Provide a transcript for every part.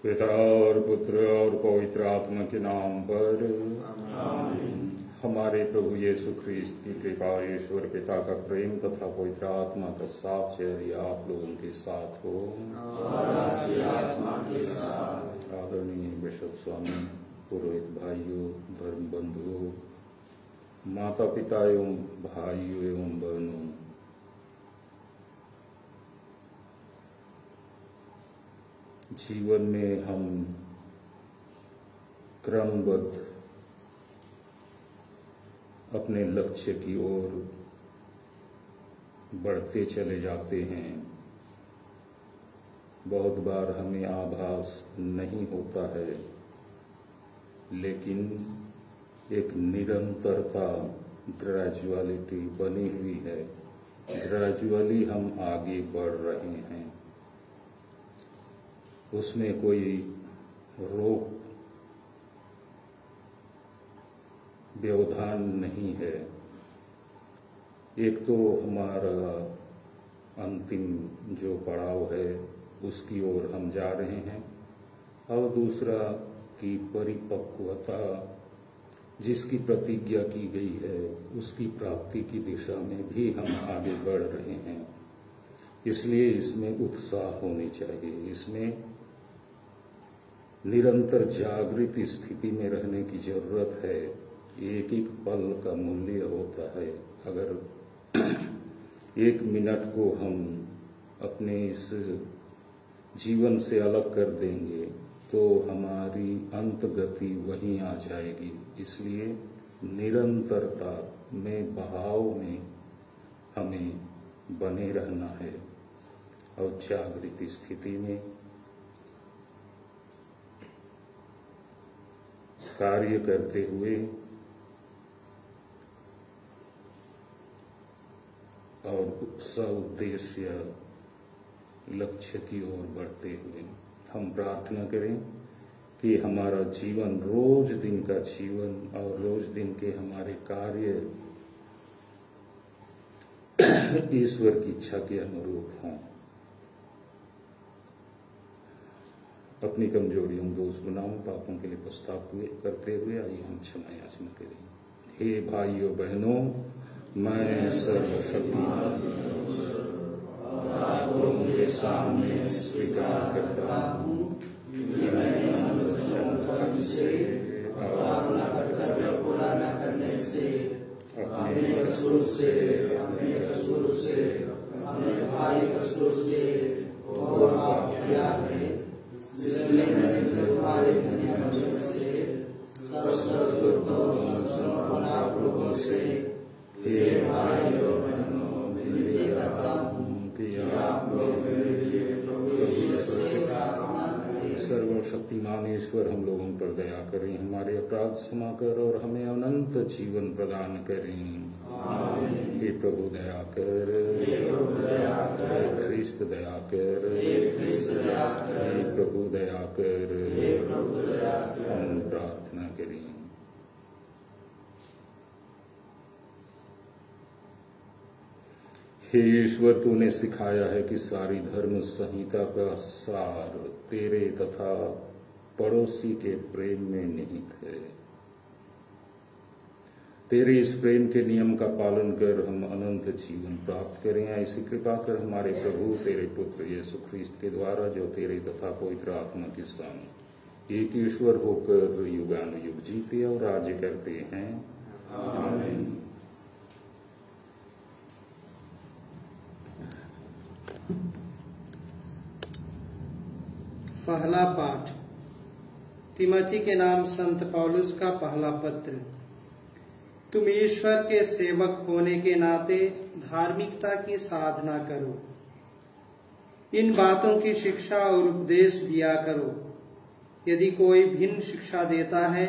पिता और पुत्र और पवित्र आत्मा के नाम पर हमारे प्रभु यीशु ख्रीस्त की कृपा, ईश्वर पिता का प्रेम तथा पवित्र आत्मा का साक्षी आप लोगों के साथ हो। आदरणीय बिशप स्वामी, पुरोहित भाइयों, धर्म बंधुओं, माता पिता एवं भाइयों एवं बहनों, जीवन में हम क्रमबद्ध अपने लक्ष्य की ओर बढ़ते चले जाते हैं। बहुत बार हमें आभास नहीं होता है, लेकिन एक निरंतरता, ग्रेजुअलिटी बनी हुई है। ग्रेजुअली हम आगे बढ़ रहे हैं, उसमें कोई रोक व्यवधान नहीं है। एक तो हमारा अंतिम जो पड़ाव है उसकी ओर हम जा रहे हैं, और दूसरा की परिपक्वता जिसकी प्रतिज्ञा की गई है उसकी प्राप्ति की दिशा में भी हम आगे बढ़ रहे हैं। इसलिए इसमें उत्साह होनी चाहिए, इसमें निरंतर जागृत स्थिति में रहने की जरूरत है। एक एक पल का मूल्य होता है। अगर एक मिनट को हम अपने इस जीवन से अलग कर देंगे तो हमारी अंत गति वहीं आ जाएगी। इसलिए निरंतरता में, बहाव में हमें बने रहना है और जागृत स्थिति में कार्य करते हुए और सउद्देश्य लक्ष्य की ओर बढ़ते हुए हम प्रार्थना करें कि हमारा जीवन, रोज दिन का जीवन और रोज दिन के हमारे कार्य ईश्वर की इच्छा के अनुरूप हों। अपनी कमजोरियों, दोष, गुनाहों, पापों के लिए पछतावा करते हुए आइए हम क्षमा याचना करें। हे भाइयों बहनों, मैं सर्वशक्तिमान आपको के सामने स्वीकार करता हूँ कि मैंने मन से और अपना कर्तव्य पूरा न करने से, अपने कसूर से, अपने भाई कसूर से और पाप किया है, जिसमें मैंने तुम्हारे धन्य वचन से आप लोगों से हे भाइयों बहनों विनती करता हूँ कि आप लोग मेरे लिए सर्वशक्तिमान ईश्वर हम लोगों पर दया करें, हमारे अपराध क्षमा कर और हमें अनंत जीवन प्रदान करें। हे प्रभु दया कर, ख्रीस्त दया कर, हे प्रभु दया कर। हम प्रार्थना करें। हे ईश्वर, तूने सिखाया है कि सारी धर्म संहिता का सार तेरे तथा पड़ोसी के प्रेम में निहित है। तेरे इस प्रेम के नियम का पालन कर हम अनंत जीवन प्राप्त करें। ऐसी कृपा कर हमारे प्रभु तेरे पुत्र यीशु ख्रीस्त के द्वारा, जो तेरे तथा पवित्र आत्मा के संग एक ईश्वर होकर युगानुयुग जीते और राज्य करते हैं। आमीन। पहला पाठ तिमोथी के नाम संत पौलुस का पहला पत्र। तुम ईश्वर के सेवक होने के नाते धार्मिकता की साधना करो, इन बातों की शिक्षा और उपदेश दिया करो। यदि कोई भिन्न शिक्षा देता है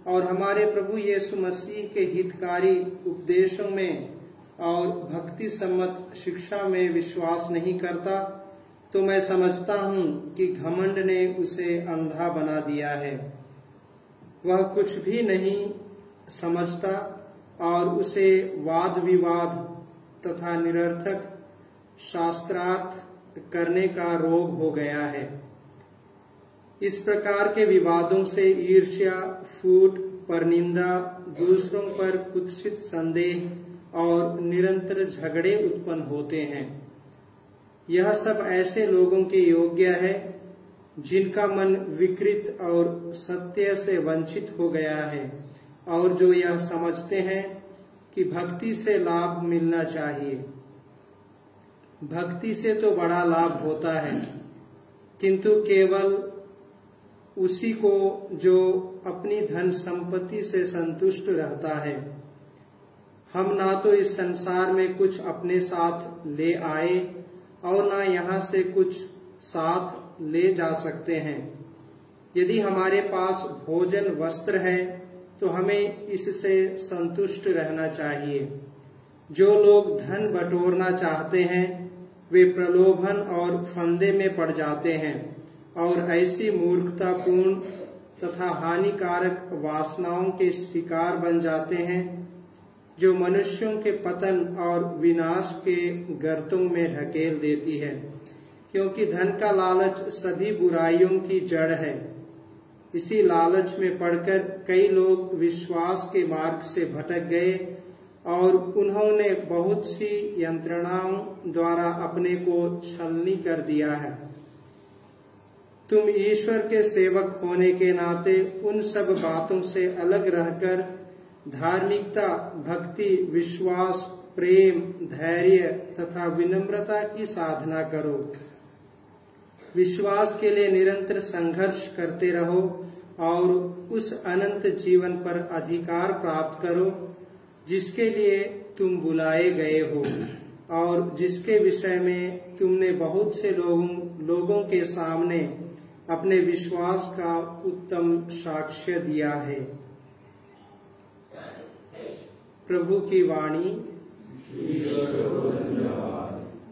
और हमारे प्रभु यीशु मसीह के हितकारी उपदेशों में और भक्ति सम्मत शिक्षा में विश्वास नहीं करता, तो मैं समझता हूँ कि घमंड ने उसे अंधा बना दिया है। वह कुछ भी नहीं समझता और उसे वाद विवाद तथा निरर्थक शास्त्रार्थ करने का रोग हो गया है। इस प्रकार के विवादों से ईर्ष्या, फूट, परनिंदा, दूसरों पर कुत्सित संदेह और निरंतर झगड़े उत्पन्न होते हैं। यह सब ऐसे लोगों के योग्य है जिनका मन विकृत और सत्य से वंचित हो गया है और जो यह समझते हैं कि भक्ति से लाभ मिलना चाहिए। भक्ति से तो बड़ा लाभ होता है, किंतु केवल उसी को जो अपनी धन संपत्ति से संतुष्ट रहता है। हम ना तो इस संसार में कुछ अपने साथ ले आए और ना यहाँ से कुछ साथ ले जा सकते हैं। यदि हमारे पास भोजन वस्त्र है तो हमें इससे संतुष्ट रहना चाहिए। जो लोग धन बटोरना चाहते हैं वे प्रलोभन और फंदे में पड़ जाते हैं और ऐसी मूर्खतापूर्ण तथा हानिकारक वासनाओं के शिकार बन जाते हैं जो मनुष्यों के पतन और विनाश के गर्तों में ढकेल देती है। क्योंकि धन का लालच सभी बुराइयों की जड़ है। इसी लालच में पड़कर कई लोग विश्वास के मार्ग से भटक गए और उन्होंने बहुत सी यंत्रणाओं द्वारा अपने को छलनी कर दिया है। तुम ईश्वर के सेवक होने के नाते उन सब बातों से अलग रहकर धार्मिकता, भक्ति, विश्वास, प्रेम, धैर्य तथा विनम्रता की साधना करो। विश्वास के लिए निरंतर संघर्ष करते रहो और उस अनंत जीवन पर अधिकार प्राप्त करो जिसके लिए तुम बुलाए गए हो और जिसके विषय में तुमने बहुत से लोगों के सामने अपने विश्वास का उत्तम साक्ष्य दिया है। प्रभु की वाणी।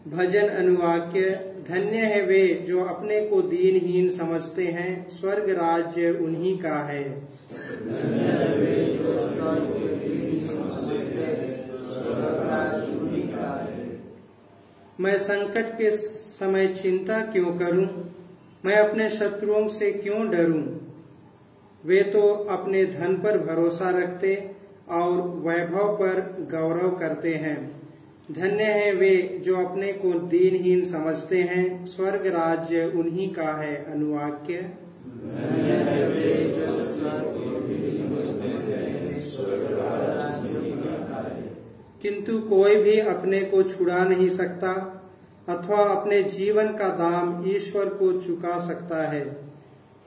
भजन अनुवाक्य। धन्य है वे जो अपने को दीनहीन समझते हैं, स्वर्ग राज्य उन्हीं का है। धन्य है वे जो स्वर्ग को दीनहीन समझते हैं, स्वर्ग राज्य उन्हीं का है। मैं संकट के समय चिंता क्यों करूं? मैं अपने शत्रुओं से क्यों डरूं? वे तो अपने धन पर भरोसा रखते और वैभव पर गौरव करते हैं। धन्य है वे जो अपने को दीनहीन समझते हैं, स्वर्ग राज्य उन्हीं का है। अनुवाक्य। धन्य है वे जो स्वर्ग को दीनहीन समझते हैं, स्वर्ग राज्य उन्हीं का है। किंतु कोई भी अपने को छुड़ा नहीं सकता अथवा अपने जीवन का दाम ईश्वर को चुका सकता है।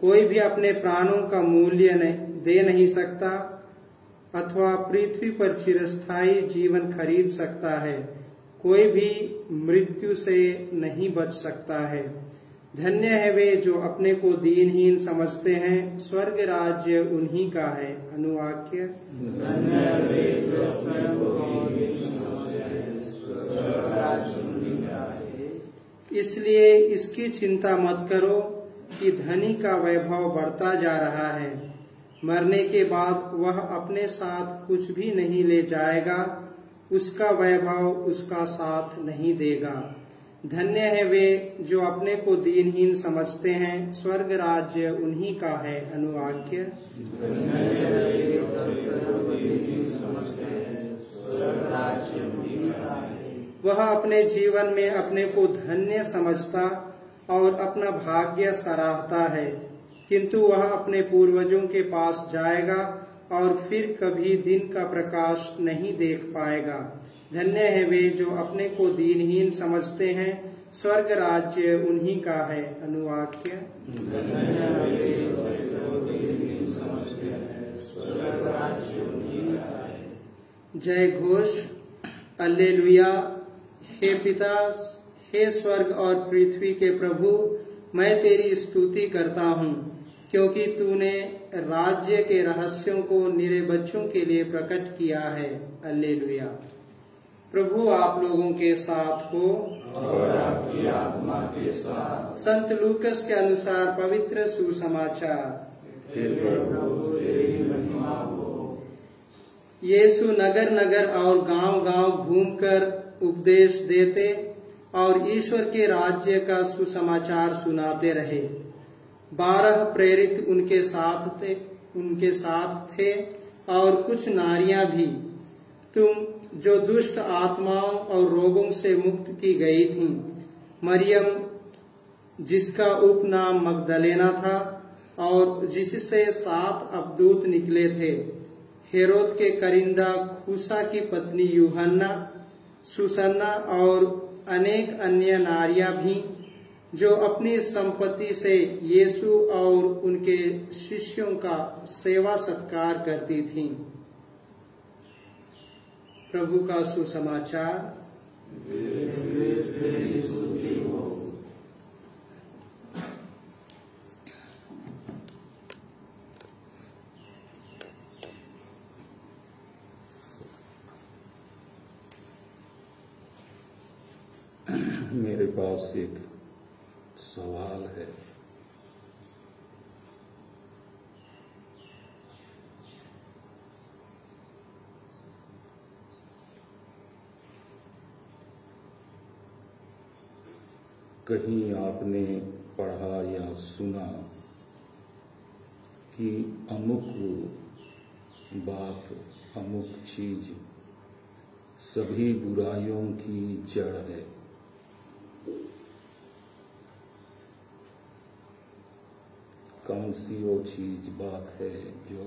कोई भी अपने प्राणों का मूल्य दे नहीं सकता अथवा पृथ्वी पर चिरस्थायी जीवन खरीद सकता है। कोई भी मृत्यु से नहीं बच सकता है। धन्य है वे जो अपने को दीनहीन समझते हैं, स्वर्ग राज्य उन्हीं का है। अनुवाक्य। धन्य है वे जो स्वयं को दीनहीन समझते हैं, स्वर्ग राज्य उन्हीं का है। इसलिए इसकी चिंता मत करो कि धनी का वैभव बढ़ता जा रहा है। मरने के बाद वह अपने साथ कुछ भी नहीं ले जाएगा, उसका वैभव उसका साथ नहीं देगा। धन्य है वे जो अपने को दीनहीन समझते हैं, स्वर्ग राज्य उन्हीं का है। अनुवाक्य। वह अपने जीवन में अपने को धन्य समझता और अपना भाग्य सराहता है, किंतु वह अपने पूर्वजों के पास जाएगा और फिर कभी दिन का प्रकाश नहीं देख पाएगा। धन्य है वे जो अपने को दीनहीन समझते हैं, स्वर्ग राज्य उन्हीं का है। अनुवाक्य। जय घोष। alleluia। हे पिता, हे स्वर्ग और पृथ्वी के प्रभु, मैं तेरी स्तुति करता हूँ, क्योंकि तूने राज्य के रहस्यों को निरे बच्चों के लिए प्रकट किया है। alleluia। प्रभु आप लोगों के साथ हो और आपकी आत्मा के साथ। संत लूकस के अनुसार पवित्र सुसमाचार। प्रभु तेरी महिमा हो। यीशु नगर नगर और गांव गांव घूमकर उपदेश देते और ईश्वर के राज्य का सुसमाचार सुनाते रहे। 12 प्रेरित उनके साथ थे और कुछ नारियां भी, तुम जो दुष्ट आत्माओं और रोगों से मुक्त की गई थीं। मरियम जिसका उपनाम मगदलेना था और जिससे 7 अबदूत निकले थे, हेरोद के करिंदा खूसा की पत्नी यूहन्ना, सुसन्ना और अनेक अन्य नारियां भी, जो अपनी संपत्ति से यीशु और उनके शिष्यों का सेवा सत्कार करती थीं। प्रभु का सुसमाचार। मेरे पास एक सवाल है। कहीं आपने पढ़ा या सुना कि अमुक बात, अमुक चीज सभी बुराइयों की जड़ है। कौन सी वो चीज बात है जो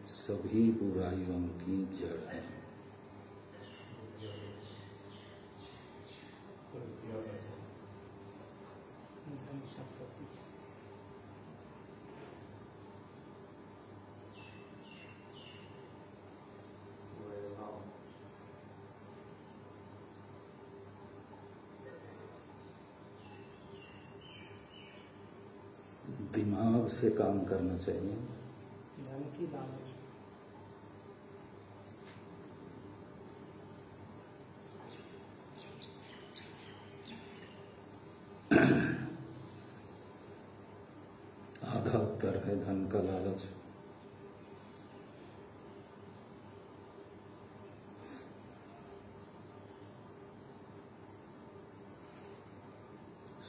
सभी बुराइयों की जड़ है? दिमाग से काम करना चाहिए। धन की लालच। आधा उत्तर है धन का लालच।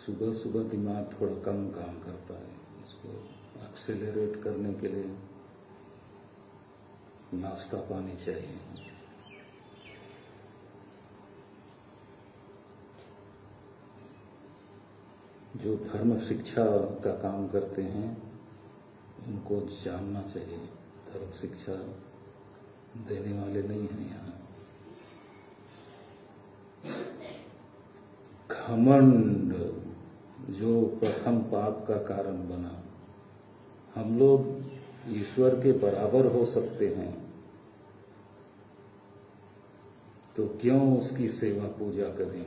सुबह सुबह दिमाग थोड़ा कम काम करता है, इसको एक्सेलरेट करने के लिए नाश्ता पानी चाहिए। जो धर्म शिक्षा का काम करते हैं उनको जानना चाहिए, धर्म शिक्षा देने वाले नहीं हैं यहाँ। घमंड जो प्रथम पाप का कारण बना। हम लोग ईश्वर के बराबर हो सकते हैं तो क्यों उसकी सेवा पूजा करें?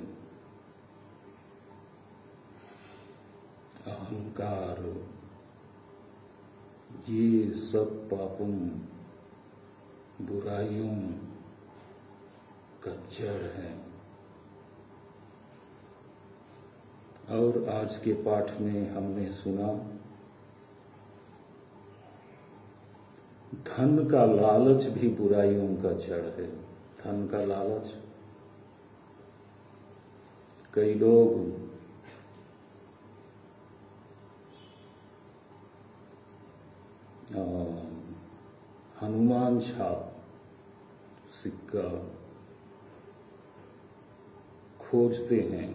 अहंकार ये सब पापों, बुराइयों का जड़ है। और आज के पाठ में हमने सुना धन का लालच भी बुराइयों का जड़ है। धन का लालच, कई लोग हनुमान छाप सिक्का खोजते हैं।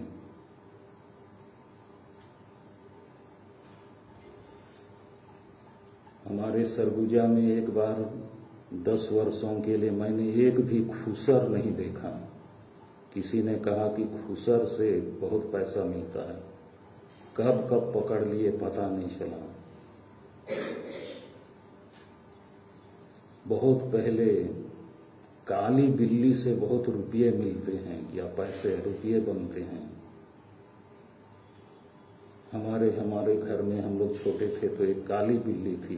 हमारे सरगुजा में एक बार 10 वर्षों के लिए मैंने एक भी खुसर नहीं देखा। किसी ने कहा कि खुसर से बहुत पैसा मिलता है, कब कब पकड़ लिए पता नहीं चला। बहुत पहले काली बिल्ली से बहुत रुपये मिलते हैं या पैसे रुपये बनते हैं। हमारे घर में हम लोग छोटे थे तो एक काली बिल्ली थी।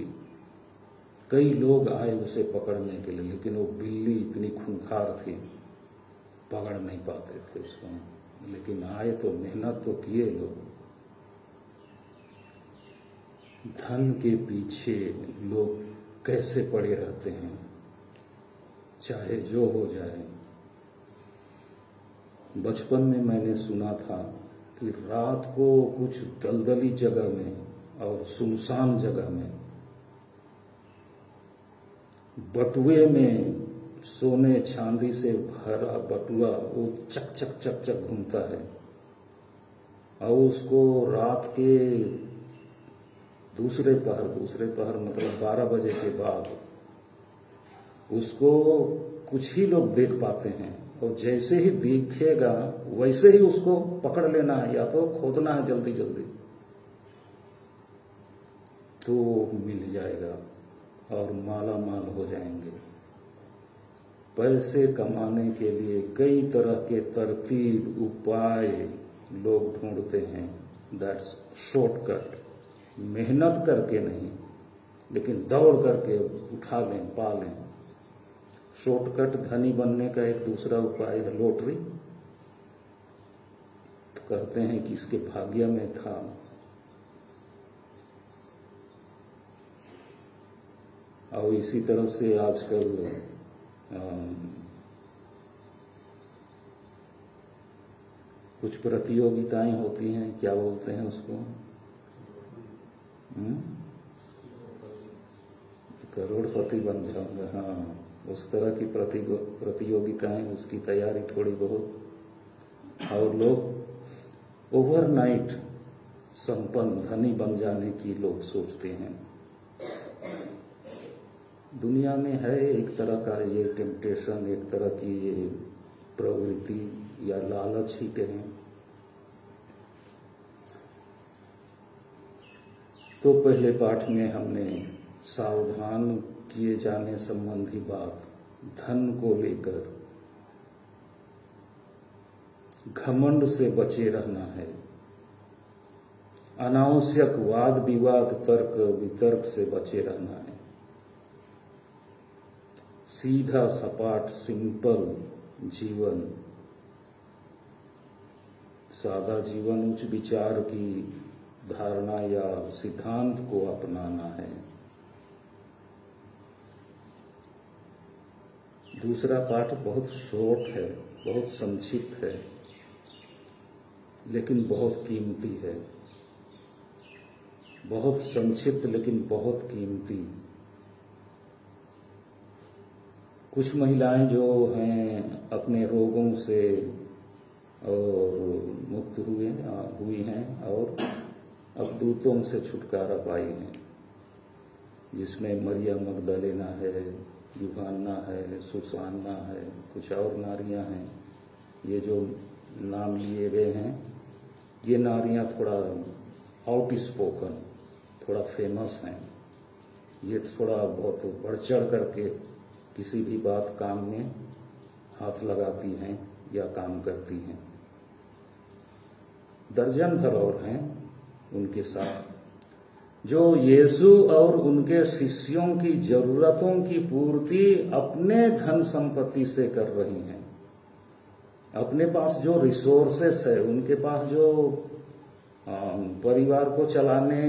कई लोग आए उसे पकड़ने के लिए, लेकिन वो बिल्ली इतनी खूंखार थी, पकड़ नहीं पाते थे उसको। लेकिन आए तो मेहनत तो किए लोग। धन के पीछे लोग कैसे पड़े रहते हैं, चाहे जो हो जाए। बचपन में मैंने सुना था कि रात को कुछ दलदली जगह में और सुनसान जगह में बटुए में सोने चांदी से भरा बटुआ वो चक चक चक चक घूमता है, और उसको रात के दूसरे पहर मतलब 12 बजे के बाद उसको कुछ ही लोग देख पाते हैं, और जैसे ही दिखेगा वैसे ही उसको पकड़ लेना है या तो खोदना है जल्दी जल्दी, तो मिल जाएगा और माला माल हो जाएंगे। पैसे कमाने के लिए कई तरह के तरतीब उपाय लोग ढूंढते हैं। That's shortcut. मेहनत करके नहीं, लेकिन दौड़ करके उठा लें, पा लें। शॉर्टकट धनी बनने का एक दूसरा उपाय है लॉटरी। तो कहते हैं कि इसके भाग्य में था। और इसी तरह से आजकल कुछ प्रतियोगिताएं होती हैं, क्या बोलते हैं उसको, करोड़पति बन जाऊंगा। हाँ, उस तरह की प्रतियोगिताएं, उसकी तैयारी थोड़ी बहुत। और लोग ओवरनाइट संपन्न धनी बन जाने की लोग सोचते हैं। दुनिया में है एक तरह का ये टेम्पटेशन, एक तरह की ये प्रवृत्ति या लालच ही कहें। तो पहले पाठ में हमने सावधान किए जाने संबंधी बात, धन को लेकर घमंड से बचे रहना है। अनावश्यक वाद विवाद तर्क वितर्क से बचे रहना है। सीधा सपाट सिंपल जीवन, सादा जीवन, उच्च विचार की धारणा या सिद्धांत को अपनाना है। दूसरा पाठ बहुत शॉर्ट है, बहुत संक्षिप्त है, लेकिन बहुत कीमती है। बहुत संक्षिप्त लेकिन बहुत कीमती। कुछ महिलाएं जो हैं अपने रोगों से और मुक्त हुई हैं और अब दूतों से छुटकारा पाई हैं, जिसमें मरिया मगदलेना है, यूहन्ना है, सुसाना है, कुछ और नारियां हैं। ये जो नाम लिए गए हैं, ये नारियां थोड़ा आउट स्पोकन, थोड़ा फेमस हैं। ये थोड़ा बहुत बढ़ चढ़ करके किसी भी बात काम में हाथ लगाती हैं या काम करती हैं। दर्जन भर और हैं उनके साथ, जो यीशु और उनके शिष्यों की जरूरतों की पूर्ति अपने धन संपत्ति से कर रही हैं। अपने पास जो रिसोर्सेस है, उनके पास जो परिवार को चलाने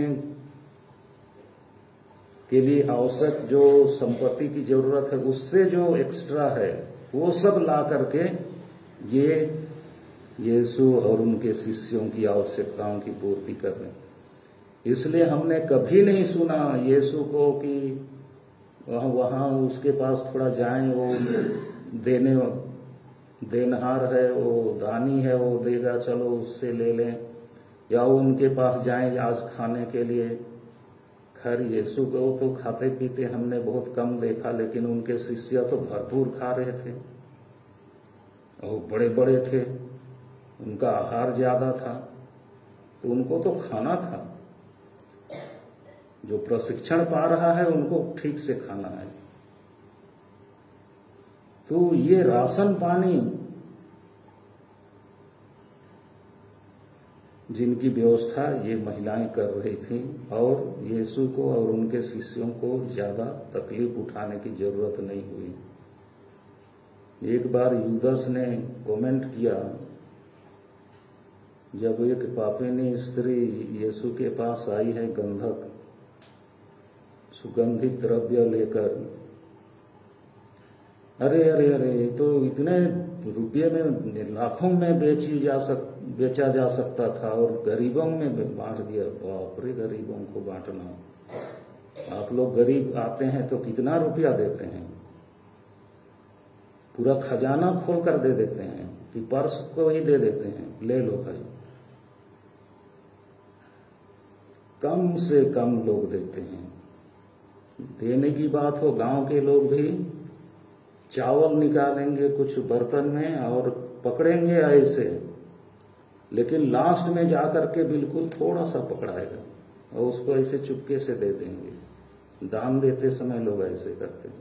के लिए आवश्यक जो संपत्ति की जरूरत है, उससे जो एक्स्ट्रा है वो सब ला करके ये यीशु और उनके शिष्यों की आवश्यकताओं की पूर्ति कर रहे हैं। इसलिए हमने कभी नहीं सुना यीशु को कि वहां उसके पास थोड़ा जाएं, वो देनहार है, वो दानी है, वो देगा, चलो उससे ले लें, या वो उनके पास जाएं आज खाने के लिए। खैर यीशु को तो खाते पीते हमने बहुत कम देखा, लेकिन उनके शिष्य तो भरपूर खा रहे थे और बड़े बड़े थे, उनका आहार ज्यादा था, तो उनको तो खाना था। जो प्रशिक्षण पा रहा है उनको ठीक से खाना है। तो ये राशन पानी जिनकी व्यवस्था ये महिलाएं कर रही थी, और यीशु को और उनके शिष्यों को ज्यादा तकलीफ उठाने की जरूरत नहीं हुई। एक बार यूदस ने कमेंट किया, जब एक पापिनी स्त्री यीशु के पास आई है गंधक सुगंधित द्रव्य लेकर, अरे अरे अरे, तो इतने रुपये में लाखों में बेचा जा सकता था और गरीबों में बांट दिया। बाप रे, गरीबों को बांटना। आप लोग गरीब आते हैं तो कितना रुपया देते हैं? पूरा खजाना खोल कर दे देते हैं कि पर्स को ही दे देते हैं, ले लो भाई। कम से कम लोग देते हैं। देने की बात हो, गांव के लोग भी चावल निकालेंगे कुछ बर्तन में और पकड़ेंगे ऐसे, लेकिन लास्ट में जाकर के बिल्कुल थोड़ा सा पकड़ाएगा और उसको ऐसे चुपके से दे देंगे। दान देते समय लोग ऐसे करते हैं।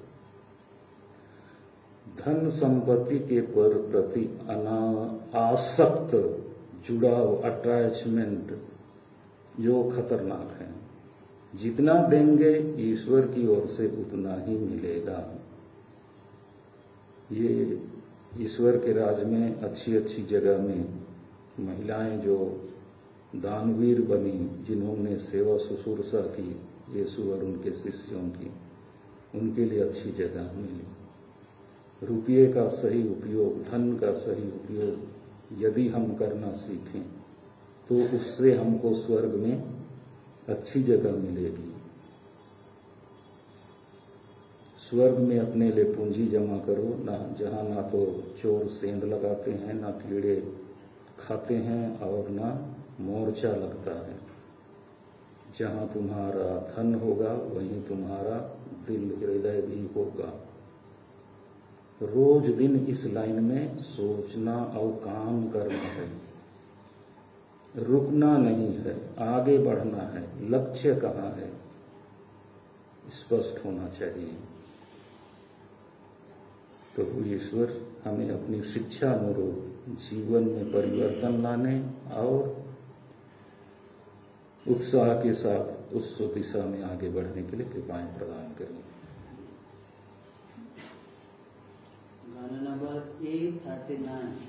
धन संपत्ति के प्रति आसक्त जुड़ाव, अटैचमेंट, जो खतरनाक है। जितना देंगे ईश्वर की ओर से उतना ही मिलेगा। ये ईश्वर के राज में अच्छी अच्छी जगह में महिलाएं जो दानवीर बनी, जिन्होंने सेवा शुश्रूषा की यीशु और उनके शिष्यों की, उनके लिए अच्छी जगह मिली। रुपये का सही उपयोग, धन का सही उपयोग यदि हम करना सीखें तो उससे हमको स्वर्ग में अच्छी जगह मिलेगी। स्वर्ग में अपने लिए पूंजी जमा करो, ना जहां ना तो चोर सेंध लगाते हैं, ना कीड़े खाते हैं और ना मोर्चा लगता है। जहां तुम्हारा धन होगा वहीं तुम्हारा दिल हृदय भी होगा। रोज दिन इस लाइन में सोचना और काम करना है, रुकना नहीं है, आगे बढ़ना है। लक्ष्य कहाँ है, स्पष्ट होना चाहिए। तो ईश्वर हमें अपनी शिक्षा अनुरूप जीवन में परिवर्तन लाने और उत्साह के साथ उस दिशा में आगे बढ़ने के लिए कृपाएं प्रदान करें। गाना नंबर 839।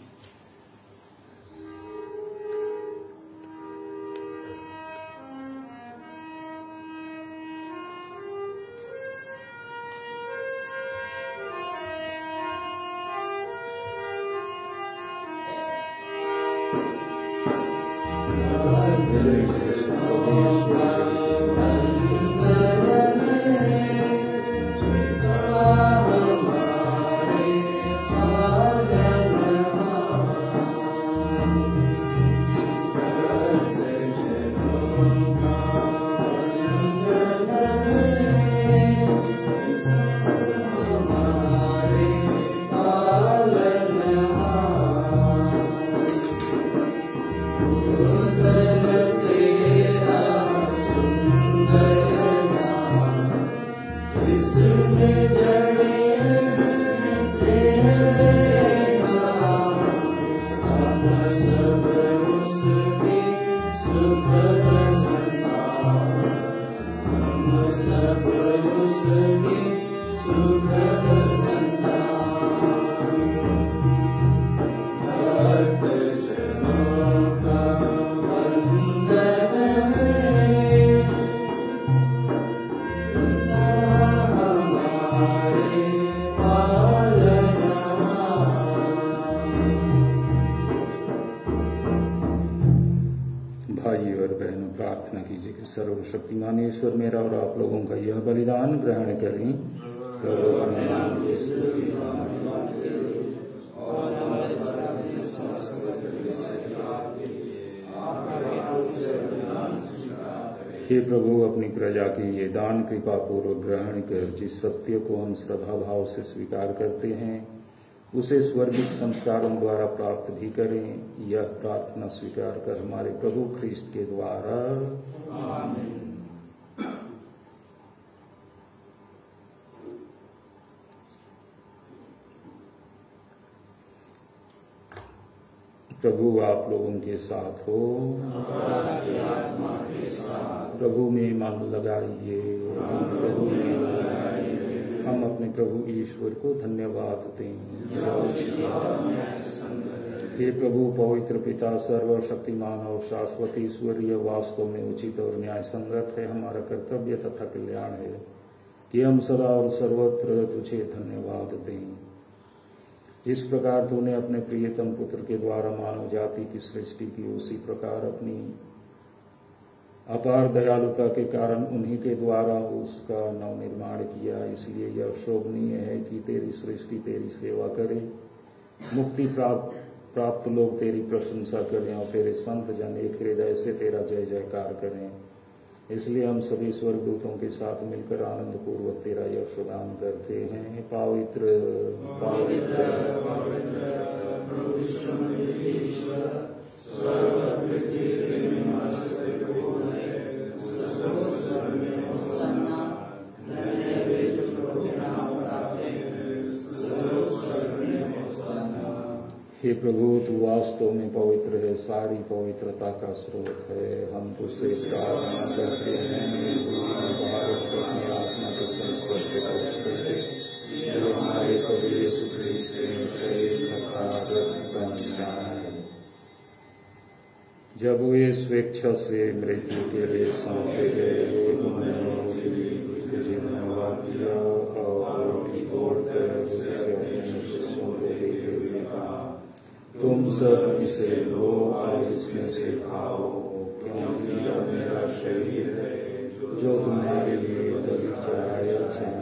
हमारे सर्वशक्तिमान ईश्वर मेरा और आप लोगों का यह बलिदान ग्रहण करें। प्रभु अपने नाम की स्तुति हे प्रभु, अपनी प्रजा के ये दान कृपा पूर्वक ग्रहण कर जिस सत्य को हम श्रद्धा भाव से स्वीकार करते हैं उसे स्वर्गिक संस्कारों द्वारा प्राप्त भी करें। यह प्रार्थना स्वीकार कर हमारे प्रभु ख्रीस्त के द्वारा आमीन। प्रभु आप लोगों के साथ हो। प्रभु में मन लगाइए। हम अपने प्रभु ईश्वर को धन्यवाद दें। हे प्रभु, पवित्र पिता, सर्वशक्तिमान और शाश्वत ईश्वर, यह वास्तव में उचित और न्याय संगत है, हमारा कर्तव्य तथा कल्याण है कि हम सदा और सर्वत्र तुझे धन्यवाद दें। जिस प्रकार तूने अपने प्रियतम पुत्र के द्वारा मानव जाति की सृष्टि की, उसी प्रकार अपनी अपार दयालुता के कारण उन्हीं के द्वारा उसका नवनिर्माण किया। इसलिए यह शोभनीय है कि तेरी सृष्टि तेरी सेवा करे, मुक्ति प्राप्त लोग तेरी प्रशंसा करें और तेरे संत जन एक हृदय से तेरा जय जयकार करें। इसलिए हम सभी स्वर्गदूतों के साथ मिलकर आनंद पूर्वक तेरा यशोगान करते हैं। पवित्र पवित्र हे प्रभु, तू वास्तव में पवित्र है, सारी पवित्रता का स्रोत है। हम तुझसे प्रार्थना करते हैं अपनी आत्मा के संस्पर्श से पहुंचते हैं जो हमारे प्रभु यीशु ख्रीस्त के शरीर तथा रक्त बन जाए। जब वे स्वेच्छा से मृत्यु के लिए सौंपे गए, उन्होंने तुझे धन्यवाद दिया और रोटी तोड़कर उसे अपने शिष्यों को देते हुए कहा, तुम सब इसे लो और इसमें से खाओ, क्योंकि यह मेरा शरीर है जो तुम्हारे लिए बलि चढ़ाया जाएगा।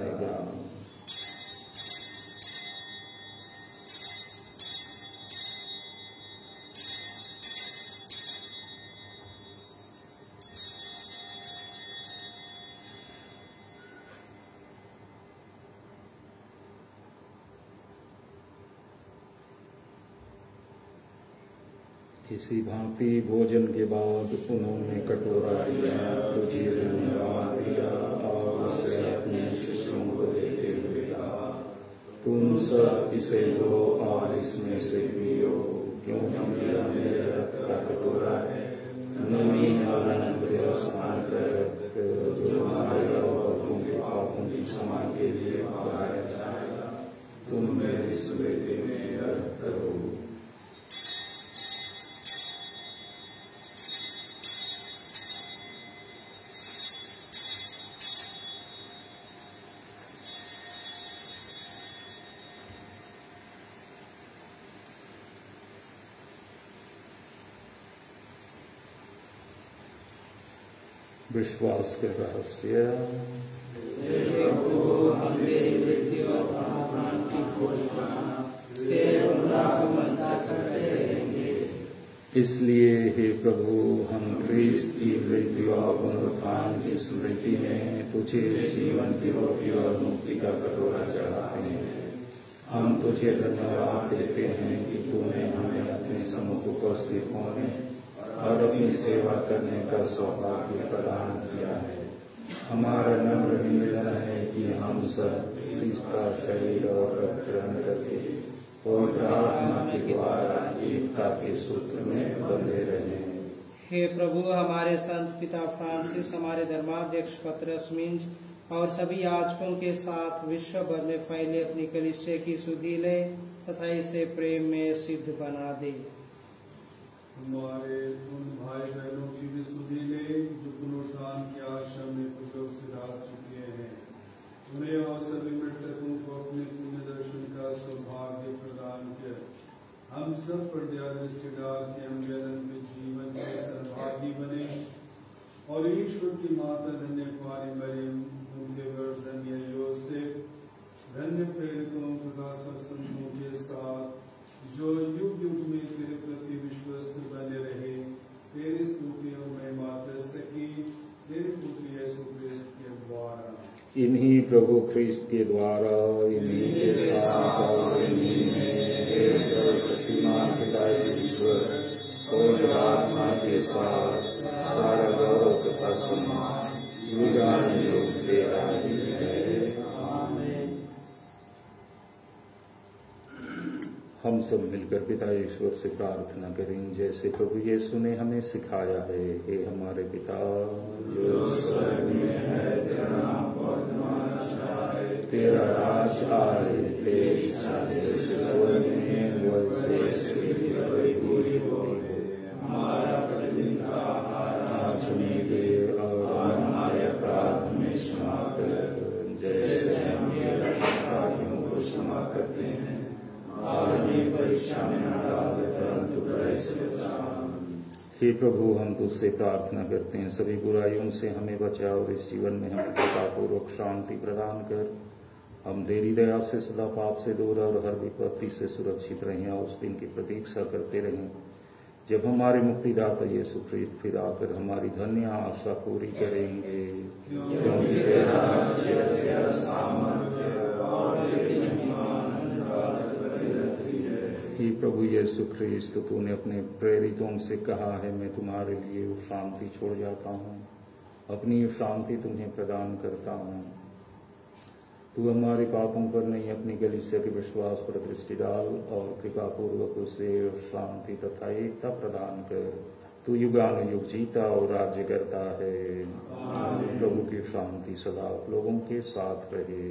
इसी भांति भोजन के बाद उन्होंने कटोरा लिया, तुझे धन्यवाद दिया और उसे अपने शिष्यों को देते हुए कहा, तुम सब इसे लो और इसमें से पियो, क्योंकि यह मेरे रक्त का कटोरा है, नवीन और अनंत स्थान का रक्त जो तुम्हारे और बहुतों के पापों की क्षमा के लिए बहाया जाएगा। तुम मेरी स्मृति में यह करो। विश्वास के रहस्य। इसलिए हे प्रभु, हम ख्रीस्त की मृत्यु और पुनरुत्थान की स्मृति में तुझे जीवन की रोटी और मुक्ति का कटोरा चढ़ाते हैं। हम तुझे धन्यवाद देते हैं कि तूने हमें अपने सम्मुख उपस्थित होने और अपनी सेवा करने का सौभाग्य प्रदान किया है। हमारा नम्र निवेदन है कि हम सब ख्रीस्त का शरीर और रक्त ग्रहण करके पवित्र आत्मा के द्वारा एकता के सूत्र में बंधे रहें। हे प्रभु, हमारे संत पिता फ्रांसिस, हमारे धर्माध्यक्ष पतरस मिंज और सभी याजकों के साथ विश्व भर में फैले अपनी कलीसिया की सुधि ले तथा इसे प्रेम में सिद्ध बना दे। हमारे उन भाई बहनों की भी सुधि ले जो पुनरुत्थान की आशा में पूर्वक से रह चुके हैं। उन्हें और सभी मृतकों को अपने पुण्य दर्शन का सौभाग्य प्रदान कर हम सब पर दया दृष्टि डाल के हम अनंत जीवन के सहभागी बने और ईश्वर उनकी माता धन्य कुमारी मरियम, उनके वर धन्य योसेफ, धन्य प्रेरितों तथा सब संतों के साथ जो युग युग में तेरे प्रति विश्वस्त बने रहे, तेरी स्तुति और महिमा कर सकी तेरे पुत्र यीशु क्रिस्त के द्वारा। इन्हीं प्रभु ख्रीस्त के द्वारा, इन्हीं के साथ और इन्हीं में तेरे सर्वशक्तिमान पिता ईश्वर और आत्मा के साथ सारा गौरव तथा सम्मान युगानुयुग तेरा ही है। हम सब मिलकर पिता ईश्वर से प्रार्थना करें जैसे प्रभु यीशु ने हमें सिखाया है। हे हमारे पिता जो स्वर्ग में है, तेरा नाम वर्तमान आए, तेरा राज आए, तेरी इच्छा जैसे स्वर्ग में वैसे पृथ्वी पर पूरी हो। हमारा प्रतिदिन का आहार आज हमें दे और हमारे अपराध हमें क्षमा कर जैसे हम अपराधियों को क्षमा करते हैं, और हमें परीक्षा में न डाल परंतु बुराई से बचा। हे प्रभु, हम तुझसे प्रार्थना करते हैं सभी बुराइयों से हमें बचा और इस जीवन में हमें कृपापूर्वक शांति प्रदान कर। हम तेरी दया से सदा पाप से दूर और हर विपत्ति से सुरक्षित रहें और उस दिन की प्रतीक्षा करते रहें जब हमारे मुक्तिदाता यीशु ख्रीस्त फिर आकर हमारी धन्य आशा पूरी करेंगे। क्योंकि तेरा राज्य, तेरा सामर्थ्य और तेरी महिमा हे प्रभु यीशु ख्रीस्त, तूने अपने प्रेरितों से कहा है, मैं तुम्हारे लिए शांति छोड़ जाता हूँ, अपनी शांति तुम्हें प्रदान करता हूँ। तू हमारे पापों पर नहीं, अपनी कलीसिया के विश्वास पर दृष्टि डाल और कृपापूर्वक उसे शांति तथा एकता प्रदान कर। तू युगानुयुग जीता और राज्य करता है। प्रभु की शांति सदा आप लोगों के साथ रहे।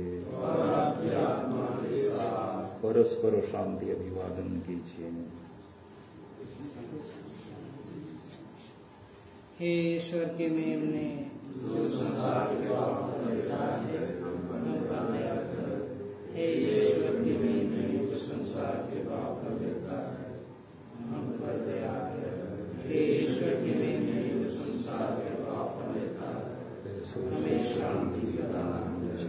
परस्पर शांति अभिवादन कीजिए। हे ईश्वर के मेमने, जो संसार के पाप लेता है, हे ईश्वर के मेमने, जो संसार के पाप लेता है, हम पर दया कर। हे ईश्वर के मेमने, जो संसार के पाप लेता है, हमें शांति प्रदान कर।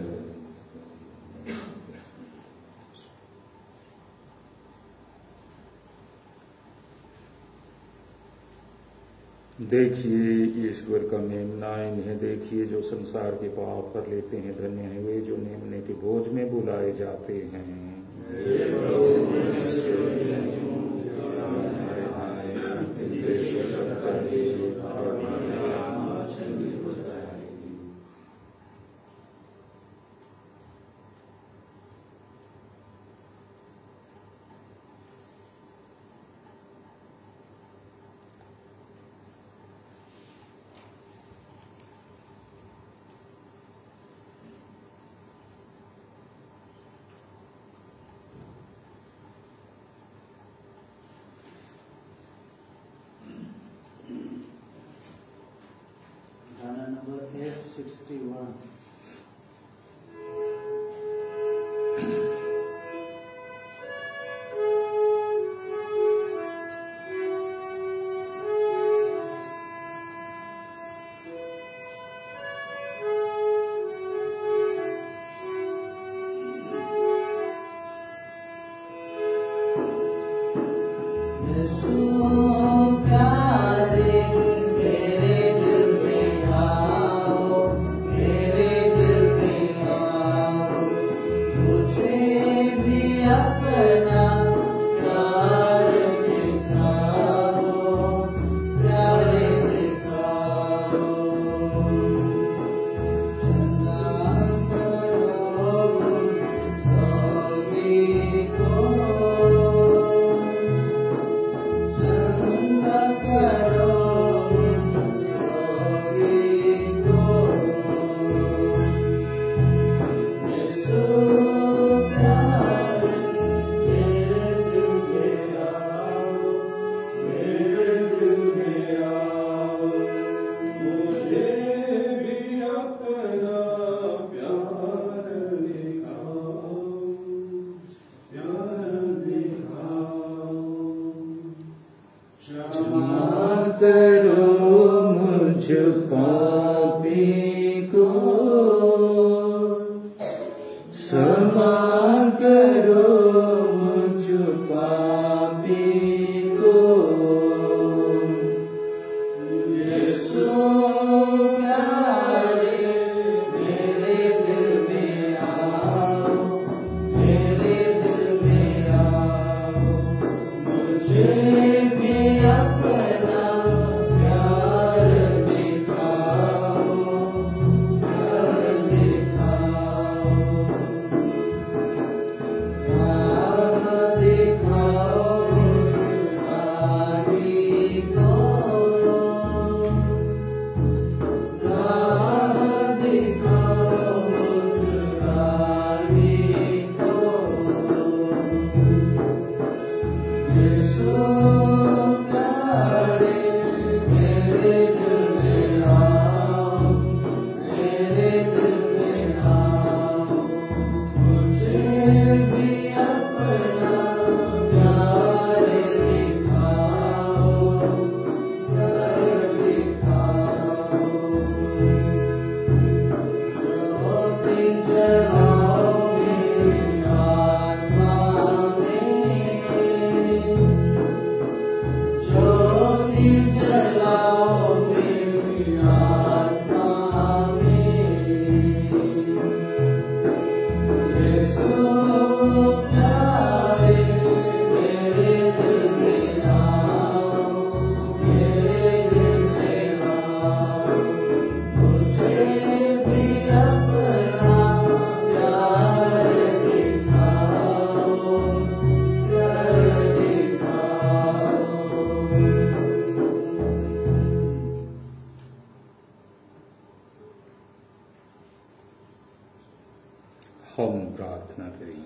देखिए ईश्वर का मेमना, इन्हें देखिए जो संसार के पाप कर लेते हैं। धन्य है वे जो मेमने के भोज में बुलाए जाते हैं। Number 861. मुझे क्षमा करो मुझ पापी को। यीशु प्यारे मेरे दिल में आओ, मेरे दिल में आओ, मुझे भी अपना प्यार दिखाओ, प्यार दिखाओ, राह दिखाओ मुझे को, राह दिखाओ मुझे को। यीशु प्यारे मेरे दिल में आओ, मेरे दिल में आओ, मुझे भी अपना प्यार दिखाओ, प्यार दिखाओ। ज्योति जलाओ मेरी आत्मा में, ज्योति जलाओ मेरी आत्मा में। यीशु प्यारे मेरे दिल में आओ, मेरे दिल में आओ, मुझे भी अपना प्यार दिखाओ, प्यार दिखाओ। हम प्रार्थना करें।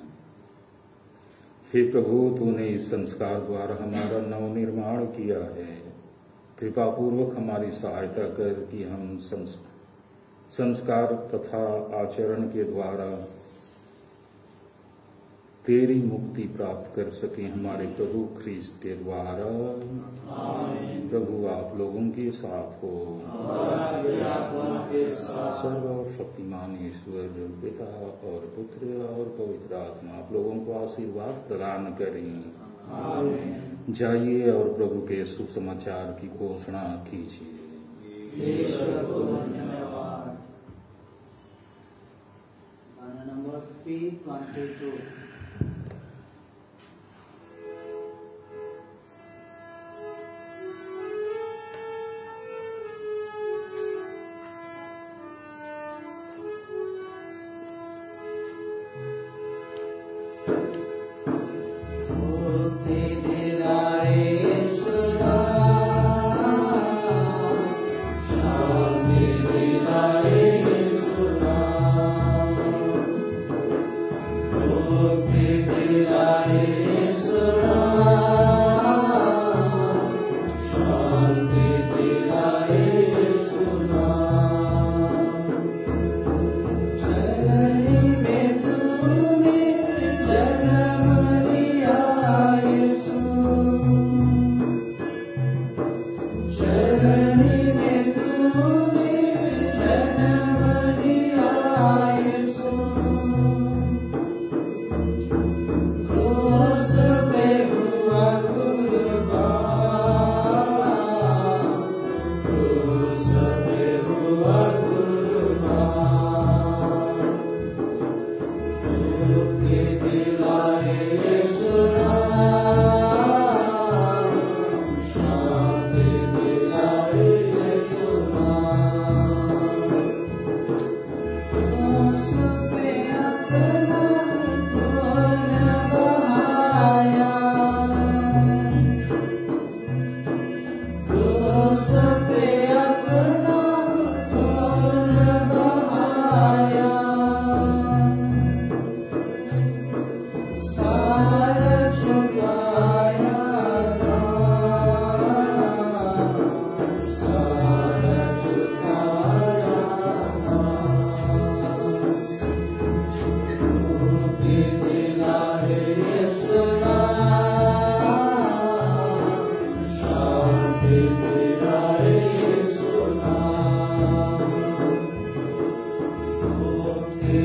हे प्रभु, तूने इस संस्कार द्वारा हमारा नवनिर्माण किया है। कृपा पूर्वक हमारी सहायता कर कि हम संस्कार तथा आचरण के द्वारा तेरी मुक्ति प्राप्त कर सके, हमारे प्रभु ख्रीस्त के द्वारा। प्रभु आप लोगों के साथ हो। सर्वशक्तिमान ईश्वर पिता और पुत्र और पवित्र आत्मा आप लोगों को आशीर्वाद प्रदान करें। जाइए और प्रभु के सुसमाचार की घोषणा कीजिए। धन्यवाद। गाना नंबर P22। मुक्ति दिलाए सुना, शांति दिलाए सुना, मुक्ति दिलाए सुना, शांति दिलाए सुना। जननी में तूने जन्म लिया यीशु, जननी में तूने जन्म लिया यीशु। क्रूस पे हुआ कुर्बान, क्रूस पे हुआ कुर्बान। मुक्ति दिलाए सुना, शांति दिलाए सुना। क्रूस पे अपना खून बहाया, क्रूस पे अपना खून बहाया। सारा झुकाया दाम, सारा झुकाया दाम। मुक्ति दिलाए सुना, शांति दिलाए सुना। मुक्ति